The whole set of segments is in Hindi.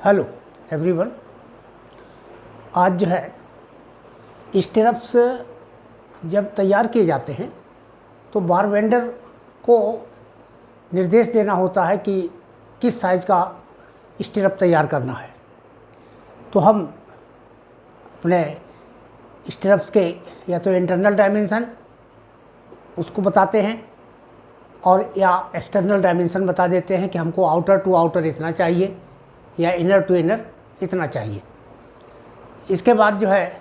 Hello everyone. आज जो है स्टिरप्स जब तैयार किए जाते हैं तो बार वेंडर को निर्देश देना होता है कि किस साइज़ का स्टिरप तैयार करना है। तो हम अपने स्टिरप्स के या तो इंटरनल डायमेंशन उसको बताते हैं और या एक्सटर्नल डायमेंशन बता देते हैं कि हमको आउटर टू आउटर इतना चाहिए या इनर टू इनर इतना चाहिए। इसके बाद जो है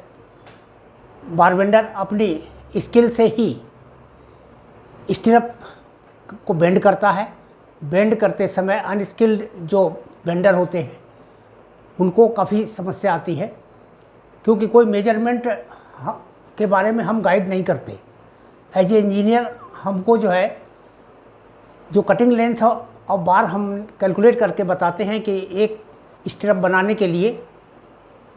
बार वेंडर अपनी स्किल से ही स्टिरप को बेंड करता है। बेंड करते समय अनस्किल्ड जो वेंडर होते हैं उनको काफ़ी समस्या आती है, क्योंकि कोई मेजरमेंट के बारे में हम गाइड नहीं करते। एज ए इंजीनियर हमको जो है जो कटिंग लेंथ और बार हम कैलकुलेट करके बताते हैं कि एक स्टिरप बनाने के लिए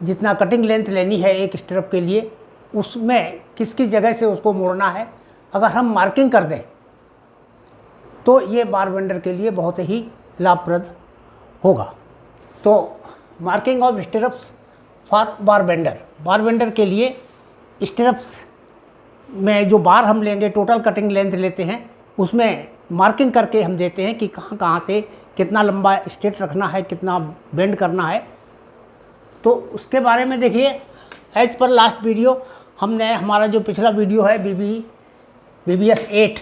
जितना कटिंग लेंथ लेनी है एक स्टिरप के लिए, उसमें किस किस जगह से उसको मोड़ना है। अगर हम मार्किंग कर दें तो ये बार वेंडर के लिए बहुत ही लाभप्रद होगा। तो marking of stirrups for bar vendor के लिए स्टिरप्स में जो बार हम लेंगे, टोटल कटिंग लेंथ लेते हैं, उसमें मार्किंग करके हम देते हैं कि कहाँ कहाँ से कितना लंबा स्ट्रेट रखना है, कितना बेंड करना है। तो उसके बारे में देखिए, एज पर लास्ट वीडियो हमने हमारा जो पिछला वीडियो है BBS 8,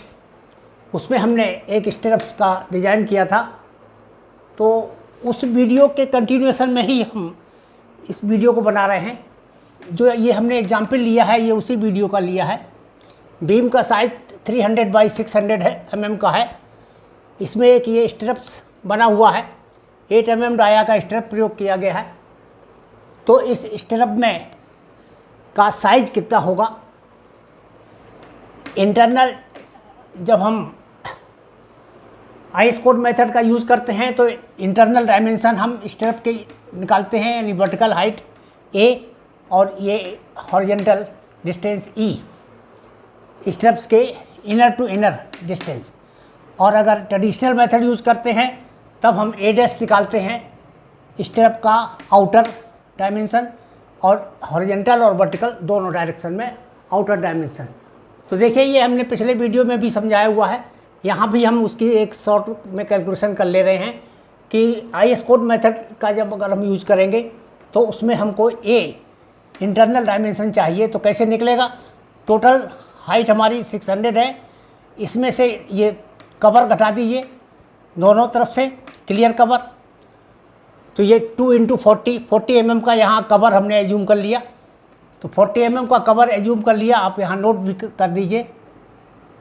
उसमें हमने एक स्टिरप्स का डिज़ाइन किया था। तो उस वीडियो के कंटिन्यूएशन में ही हम इस वीडियो को बना रहे हैं। जो ये हमने एग्जाम्पल लिया है ये उसी वीडियो का लिया है। बीम का साइज 300 बाई 600 mm का है। इसमें एक ये स्टिरप्स बना हुआ है, 8 mm डाया का स्टिरप प्रयोग किया गया है। तो इस स्टिरप में का साइज कितना होगा, इंटरनल जब हम आईएस कोड मेथड का यूज़ करते हैं तो इंटरनल डायमेंशन हम स्टिरप के निकालते हैं, यानी वर्टिकल हाइट A और ये हॉरिजॉन्टल डिस्टेंस E, स्टिरप्स के इनर टू इनर डिस्टेंस। और अगर ट्रेडिशनल मेथड यूज़ करते हैं तब हम A' निकालते हैं स्टिरप का आउटर डायमेंशन और हॉरिजॉन्टल और वर्टिकल दोनों डायरेक्शन में आउटर डायमेंशन। तो देखिए ये हमने पिछले वीडियो में भी समझाया हुआ है, यहाँ भी हम उसकी एक शॉर्ट में कैलकुलेशन कर ले रहे हैं कि आईएस कोड मेथड का जब अगर हम यूज़ करेंगे तो उसमें हमको A इंटरनल डायमेंशन चाहिए। तो कैसे निकलेगा, टोटल हाइट हमारी 600 है, इसमें से ये कवर घटा दीजिए दोनों तरफ से, क्लियर कवर। तो ये 2 × 40 mm का यहाँ कवर हमने एज्यूम कर लिया। तो 40 mm का कवर एज्यूम कर लिया, आप यहाँ नोट भी कर दीजिए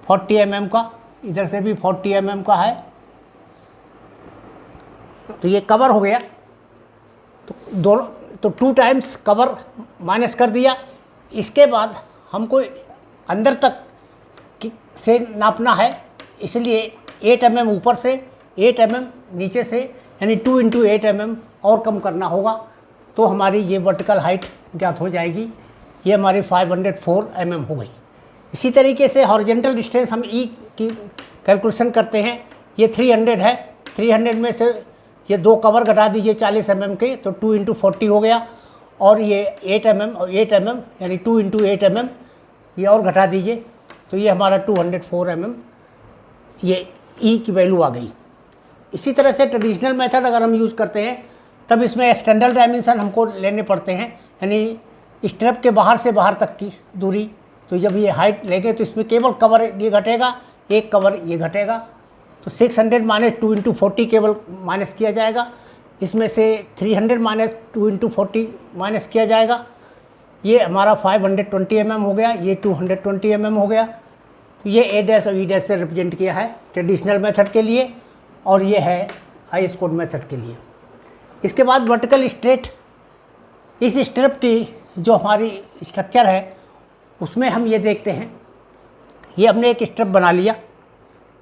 40 mm का, इधर से भी 40 mm का है। तो ये कवर हो गया। तो दोनों तो 2 टाइम्स कवर माइनस कर दिया। इसके बाद हमको अंदर तक से नापना है, इसलिए 8 mm ऊपर से 8 mm नीचे से, यानी 2 × 8 mm और कम करना होगा। तो हमारी ये वर्टिकल हाइट ज्ञात हो जाएगी। ये हमारी 504 mm हो गई। इसी तरीके से हॉरिजॉन्टल डिस्टेंस हम E की कैलकुलेशन करते हैं। ये 300 है, 300 में से ये 2 कवर घटा दीजिए 40 mm के, तो 2 × 40 हो गया। और ये 8 mm और 8 mm यानी 2 × 8 mm ये और घटा दीजिए, तो ये हमारा 204 mm ये E की वैल्यू आ गई। इसी तरह से ट्रेडिशनल मेथड अगर हम यूज़ करते हैं तब इसमें एक्सटर्नल डायमेंशन हमको लेने पड़ते हैं, यानी स्ट्रप के बाहर से बाहर तक की दूरी। तो जब ये हाइट लेंगे तो इसमें केवल कवर ये घटेगा, एक कवर ये घटेगा। तो 600 - 2 × 40 केवल माइनस किया जाएगा, इसमें से 300 - 2 × 40 माइनस किया जाएगा। ये हमारा 520 mm हो गया, ये 220 mm हो गया। तो ये A' और E' से रिप्रेजेंट किया है ट्रेडिशनल मेथड के लिए, और ये है आईएस कोड मेथड के लिए। इसके बाद वर्टिकल स्ट्रेट, इस स्ट्रिप की जो हमारी स्ट्रक्चर है उसमें हम ये देखते हैं, ये हमने एक स्ट्रिप बना लिया।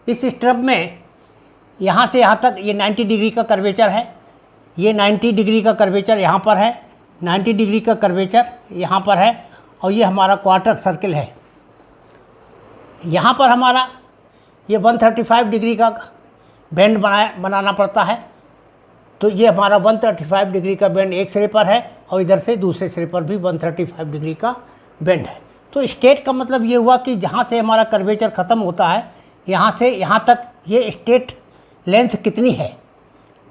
इस स्ट्रिप में यहाँ से यहाँ तक ये 90 डिग्री का कर्वेचर है, ये 90 डिग्री का कर्वेचर यहाँ पर है, 90 डिग्री का कर्वेचर यहाँ पर है, और ये हमारा क्वार्टर सर्किल है। यहाँ पर हमारा ये 135 डिग्री का बेंड बनाना पड़ता है। तो ये हमारा 135 डिग्री का बेंड एक सिरे पर है और इधर से दूसरे सिरे पर भी 135 डिग्री का बेंड है। तो स्टेट का मतलब ये हुआ कि जहाँ से हमारा कर्वेचर ख़त्म होता है यहाँ से यहाँ तक ये स्टेट लेंथ कितनी है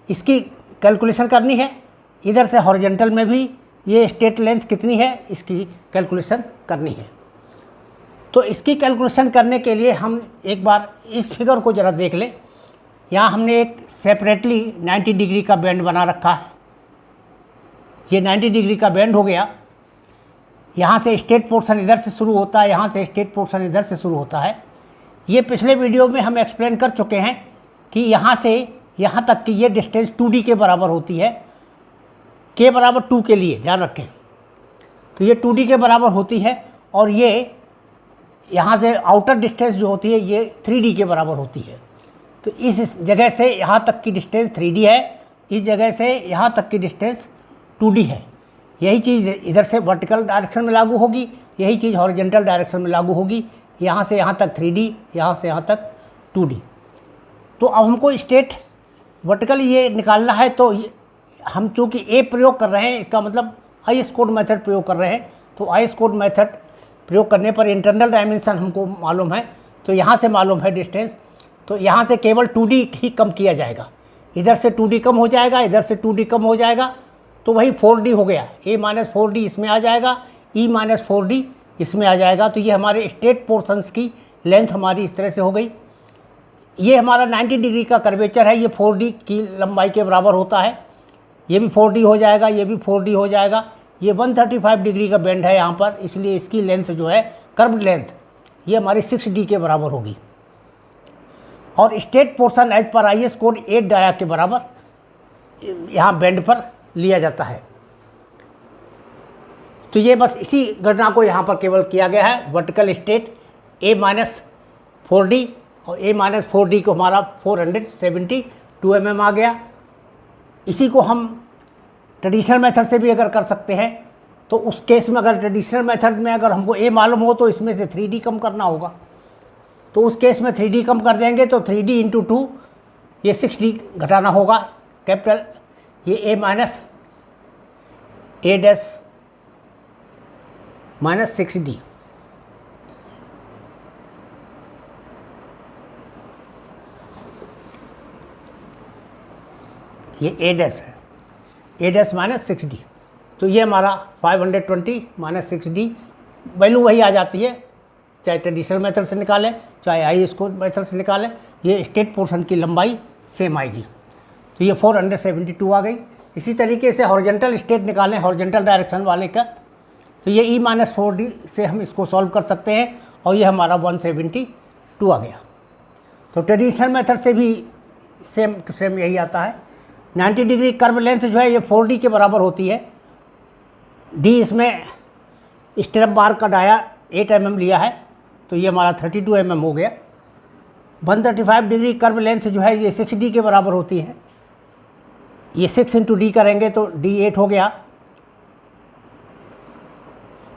इसकी कैलकुलेशन करनी है। इधर से हॉरिजॉन्टल में भी ये स्टेट लेंथ कितनी है इसकी कैलकुलेशन करनी है। तो इसकी कैलकुलेशन करने के लिए हम एक बार इस फिगर को ज़रा देख लें। यहाँ हमने एक सेपरेटली 90 डिग्री का बेंड बना रखा है। ये 90 डिग्री का बेंड हो गया। यहाँ से स्टेट पोर्शन इधर से शुरू होता है, यहाँ से स्टेट पोर्शन इधर से शुरू होता है। ये पिछले वीडियो में हम एक्सप्लेन कर चुके हैं कि यहाँ से यहाँ तक की ये डिस्टेंस 2d के बराबर होती है। k बराबर 2 के लिए ध्यान रखें, तो ये 2d के बराबर होती है और ये यहाँ से आउटर डिस्टेंस जो होती है ये 3d के बराबर होती है। तो इस जगह से यहाँ तक की डिस्टेंस 3d है, इस जगह से यहाँ तक की डिस्टेंस 2d है। यही चीज़ इधर से वर्टिकल डायरेक्शन में लागू होगी, यही चीज़ हॉरिजॉन्टल डायरेक्शन में लागू होगी। यहाँ से यहाँ तक 3d, यहाँ से यहाँ तक 2d। तो अब हमको स्टेट वर्टिकल ये निकालना है। तो हम चूँकि ए प्रयोग कर रहे हैं, इसका मतलब आई स्क्वायर मेथड प्रयोग कर रहे हैं। तो आई स्क्वायर मेथड प्रयोग करने पर इंटरनल डायमेंशन हमको मालूम है, तो यहाँ से मालूम है डिस्टेंस। तो यहाँ से केवल 2d ही कम किया जाएगा, इधर से 2d कम हो जाएगा, इधर से 2d कम हो जाएगा, तो वही 4d हो गया। a माइनस 4d इसमें आ जाएगा, e माइनस 4d इसमें आ जाएगा। तो ये हमारे स्टेट पोर्शंस की लेंथ हमारी इस तरह से हो गई। ये हमारा 90 डिग्री का कर्वेचर है, ये 4d की लंबाई के बराबर होता है। ये भी 4d हो जाएगा, ये भी 4d हो जाएगा। ये 135 डिग्री का बेंड है यहाँ पर, इसलिए इसकी लेंथ जो है कर्व लेंथ ये हमारी 6d के बराबर होगी। और state portion as per IS code 8 dia के बराबर यहाँ बेंड पर लिया जाता है। तो ये बस इसी गणना को यहाँ पर केवल किया गया है। Vertical state a minus 4d और a माइनस 4d को हमारा 472 mm आ गया। इसी को हम ट्रेडिशनल मेथड से भी अगर कर सकते हैं, तो उस केस में अगर ट्रेडिशनल मेथड में अगर हमको a मालूम हो तो इसमें से 3d कम करना होगा। तो उस केस में 3d कम कर देंगे तो 3d इंटू 2 ये 6d घटाना होगा कैपिटल। ये a minus a dash minus 6d, ये a डैश है, a डैश माइनस 6d। तो ये हमारा 520 माइनस 6d वैल्यू वही आ जाती है, चाहे ट्रेडिशनल मेथड से निकालें चाहे आई स्क्वायर मेथड से निकालें, ये स्टेट पोर्शन की लंबाई सेम आएगी। तो ये 472 आ गई। इसी तरीके से हॉरिजॉन्टल स्टेट निकालें हॉरिजॉन्टल डायरेक्शन वाले का, तो ये e माइनस 4d से हम इसको सॉल्व कर सकते हैं और ये हमारा 172 आ गया। तो ट्रेडिशनल मेथड से भी सेम टू सेम यही आता है। 90 डिग्री कर्व लेंथ जो है ये 4d के बराबर होती है। d इसमें स्टेप बार का डाया 8 mm लिया है, तो ये हमारा 32 mm हो गया। 135 डिग्री कर्व लेंथ जो है ये 6d के बराबर होती है। ये 6 इंटू d करेंगे तो d 8 हो गया,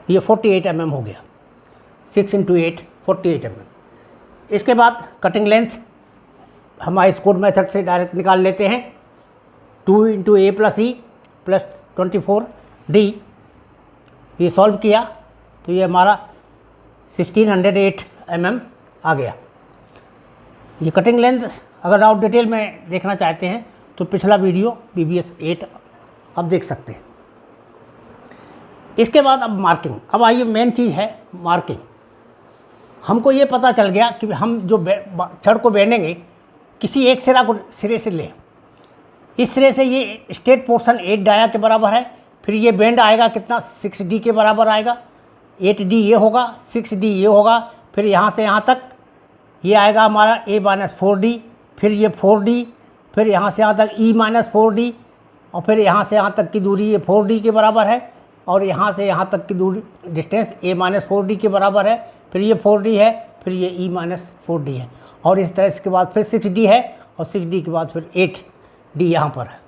ये 48 mm हो गया। 6 इंटू 8 48 mm। इसके बाद कटिंग लेंथ हम आई स्क्वायर मेथड से डायरेक्ट निकाल लेते हैं। 2 into a plus E plus 24d, ये सॉल्व किया तो ये हमारा 1608 mm आ गया। ये कटिंग लेंथ अगर आप डिटेल में देखना चाहते हैं तो पिछला वीडियो BBS 8 आप देख सकते हैं। इसके बाद अब मार्किंग। अब आइए मेन चीज़ है मार्किंग। हमको ये पता चल गया कि हम जो छड़ को बेनेंगे किसी एक सिरे से लें। इस सिरे से ये स्टेट पोर्शन 8 डाया के बराबर है, फिर ये बेंड आएगा कितना 6d के बराबर आएगा। 8d ये होगा, 6d ये होगा, फिर यहाँ से यहाँ तक ये आएगा हमारा a माइनस 4d, फिर ये 4d, फिर यहाँ से यहाँ तक e माइनस 4d, और फिर यहाँ से यहाँ तक की दूरी ये 4d के बराबर है, और यहाँ से यहाँ तक की दूरी डिस्टेंस a माइनस 4d के बराबर है, फिर ये 4d है, फिर ये e माइनस 4d है, और इस तरह इसके बाद फिर 6d है, और 6d के बाद फिर 8d यहाँ पर है।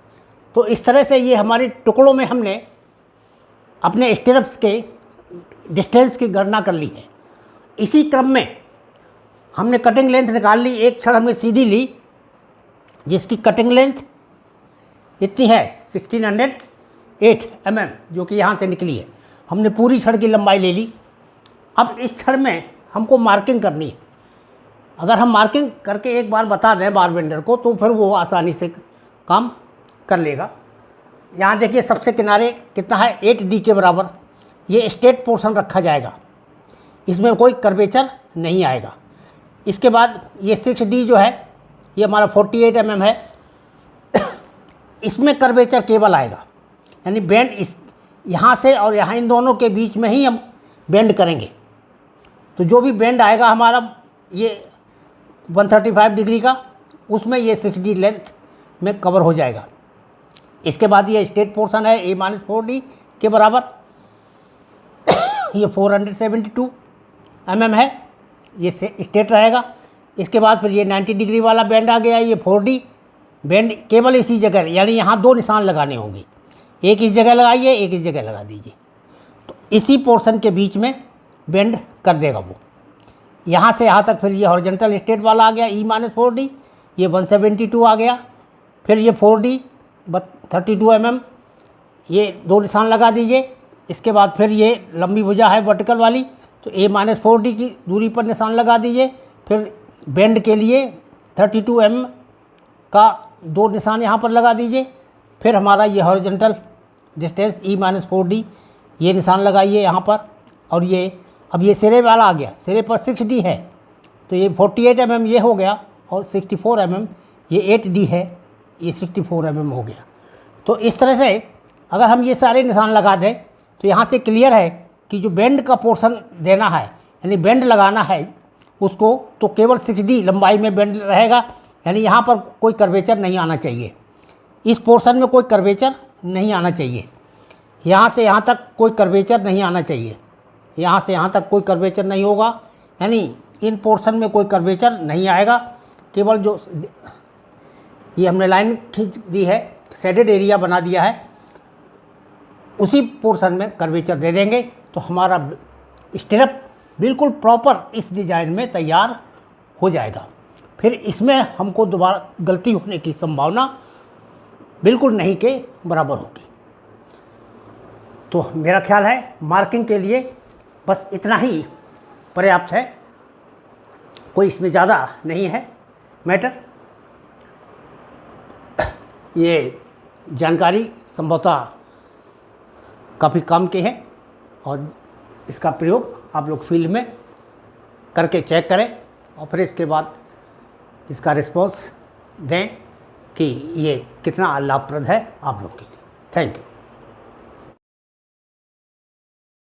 तो इस तरह से ये हमारे टुकड़ों में हमने अपने स्टेरप्स के डिस्टेंस की गणना कर ली है। इसी क्रम में हमने कटिंग लेंथ निकाल ली। एक छड़ हमने सीधी ली जिसकी कटिंग लेंथ इतनी है 1608 mm जो कि यहाँ से निकली है। हमने पूरी छड़ की लंबाई ले ली। अब इस छड़ में हमको मार्किंग करनी है। अगर हम मार्किंग करके एक बार बता दें बार बेंडर को तो फिर वो आसानी से काम कर लेगा। यहाँ देखिए सबसे किनारे कितना है 8D के बराबर, ये स्ट्रेट पोर्शन रखा जाएगा, इसमें कोई कर्वेचर नहीं आएगा। इसके बाद ये 6D जो है ये हमारा 48 mm है, इसमें कर्वेचर केवल आएगा, यानी बेंड इस यहाँ से और यहाँ इन दोनों के बीच में ही हम बेंड करेंगे। तो जो भी बेंड आएगा हमारा ये 135 डिग्री का, उसमें ये 6D लेंथ में कवर हो जाएगा। इसके बाद ये स्ट्रेट पोर्शन है A-4D के बराबर, ये 472 mm है, ये स्ट्रेट रहेगा। इसके बाद फिर ये 90 डिग्री वाला बेंड आ गया, ये 4D बेंड केवल इसी जगह, यानी यहाँ 2 निशान लगाने होंगे, एक इस जगह लगाइए, एक इस जगह लगा दीजिए। तो इसी पोर्शन के बीच में बेंड कर देगा वो। यहाँ से यहाँ तक फिर ये हॉरिजॉन्टल स्ट्रेट वाला आ गया E-4D, ये 172 आ गया। फिर ये 4D 32 mm, ये 2 निशान लगा दीजिए। इसके बाद फिर ये लंबी भुजा है वर्टिकल वाली, तो A-4D की दूरी पर निशान लगा दीजिए। फिर बेंड के लिए 32 mm का 2 निशान यहाँ पर लगा दीजिए। फिर हमारा ये हॉरिजॉन्टल डिस्टेंस E-4D, ये निशान लगाइए यहाँ पर। और ये अब ये सिरे वाला आ गया, सिरे पर 6D है, तो ये 48 mm ये हो गया, और 64 mm ये 8D है, ये 64 mm हो गया। तो इस तरह से अगर हम ये सारे निशान लगा दें तो यहाँ से क्लियर है कि जो बेंड का पोर्शन देना है, यानी बेंड लगाना है उसको, तो केवल 6D लंबाई में बेंड रहेगा, यानी यहाँ पर कोई कर्वेचर नहीं आना चाहिए। इस पोर्शन में कोई कर्वेचर नहीं आना चाहिए, यहाँ से यहाँ तक कोई कर्वेचर नहीं आना चाहिए, यहाँ से यहाँ तक कोई कर्वेचर नहीं होगा, यानी इन पोर्शन में कोई कर्वेचर नहीं आएगा। केवल जो ये हमने लाइन खींच दी है, शेडेड एरिया बना दिया है, उसी पोर्शन में कर्वेचर दे देंगे, तो हमारा स्टिरअप बिल्कुल प्रॉपर इस डिज़ाइन में तैयार हो जाएगा। फिर इसमें हमको दोबारा गलती होने की संभावना बिल्कुल नहीं के बराबर होगी। तो मेरा ख्याल है मार्किंग के लिए बस इतना ही पर्याप्त है, कोई इसमें ज़्यादा नहीं है मैटर। ये जानकारी संभवतः काफ़ी कम की है, और इसका प्रयोग आप लोग फील्ड में करके चेक करें, और फिर इसके बाद इसका रिस्पॉन्स दें कि ये कितना लाभप्रद है आप लोग के लिए। Thank you.